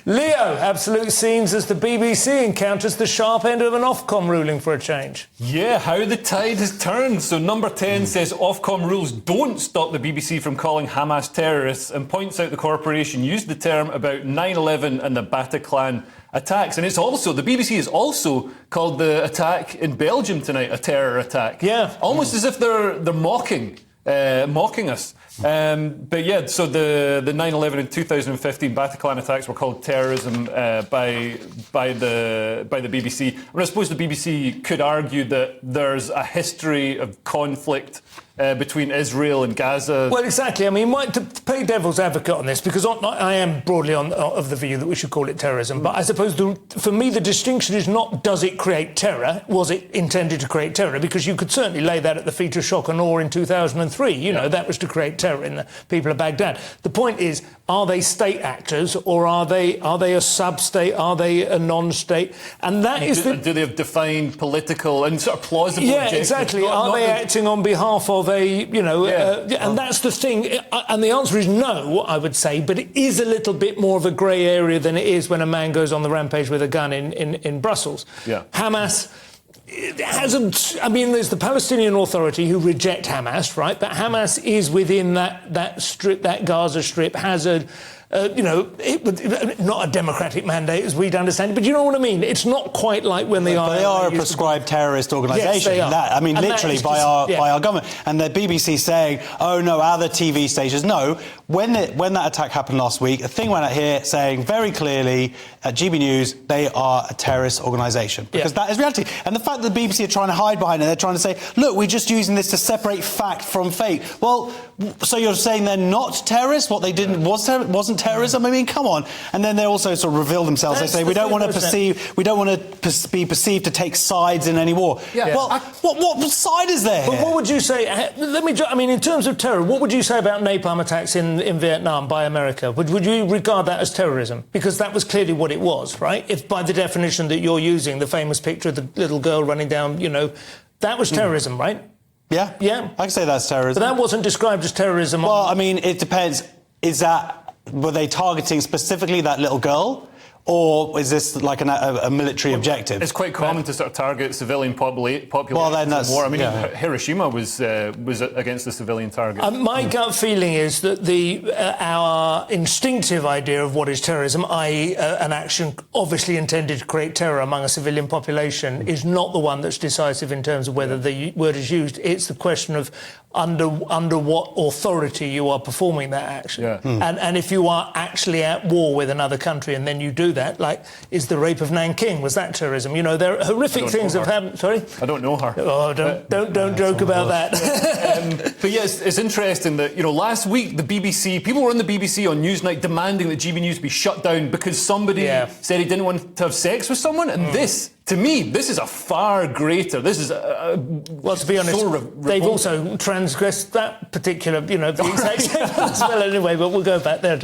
Leo, absolute scenes as the BBC encounters the sharp end of an Ofcom ruling for a change. Yeah, how the tide has turned. So number 10 says Ofcom rules don't stop the BBC from calling Hamas terrorists and points out the corporation used the term about 9/11 and the Bataclan attacks. And it's also, the BBC has also called the attack in Belgium tonight a terror attack. Yeah. Almost as if they're mocking us. But yeah, so the 9/11 and 2015 Bataclan attacks were called terrorism by the BBC. I mean, I suppose the BBC could argue that there's a history of conflict between Israel and Gaza. Well, exactly. I mean, to play devil's advocate on this, because I am broadly of the view that we should call it terrorism, but I suppose for me the distinction is not does it create terror, was it intended to create terror, because you could certainly lay that at the feet of shock and awe in 2003. You know, that was to create terror in the people of Baghdad. The point is, are they state actors or are they a sub-state? Are they a non-state? And that is do they have defined political and sort of plausible objectives? Yeah, exactly. Are they acting on behalf of and that's the thing. And the answer is no, I would say, but it is a little bit more of a grey area than it is when a man goes on the rampage with a gun in Brussels. Yeah. Hamas hasn't. I mean, there's the Palestinian Authority who reject Hamas, right? But Hamas is within that strip, that Gaza Strip, has not a democratic mandate as we'd understand it, but you know what I mean? It's not quite like when they are a prescribed terrorist organisation. Yes, they are. Literally by our government. And the BBC saying, oh no, other TV stations. No, when that attack happened last week, a thing went out here saying very clearly at GBNews they are a terrorist organisation. Because that is reality. And the fact that the BBC are trying to hide behind it, they're trying to say, look, we're just using this to separate fact from fake. Well, so you're saying they're not terrorists? What they didn't wasn't terrorism? I mean, come on. And then they also sort of reveal themselves. They say we don't want to be perceived to take sides in any war. Yeah. Well, what side is there? But what would you say? In terms of terror, what would you say about napalm attacks in Vietnam by America? Would you regard that as terrorism? Because that was clearly what it was, right? If by the definition that you're using, the famous picture of the little girl running down, that was terrorism, right? Yeah. Yeah. I can say that's terrorism. But that wasn't described as terrorism. Well, I mean, it depends. Were they targeting specifically that little girl? Or is this like a military objective? It's quite common to sort of target civilian population in war. I mean, Hiroshima was against the civilian target. My gut feeling is that our instinctive idea of what is terrorism, i.e. an action obviously intended to create terror among a civilian population, is not the one that's decisive in terms of whether the word is used. It's the question of under what authority you are performing that action. Yeah. And if you are actually at war with another country and then you do that, like, is the rape of Nanking, was that terrorism? There are horrific things that have happened. Sorry? I don't know her. Oh, don't joke about that. But yes, it's interesting that, last week the BBC, people were on the BBC on Newsnight demanding that GBNews be shut down because somebody said he didn't want to have sex with someone, and this, to me, this is a far greater. This is well, to be honest, they've also transgressed that particular, the exact same as well anyway. But we'll go back there.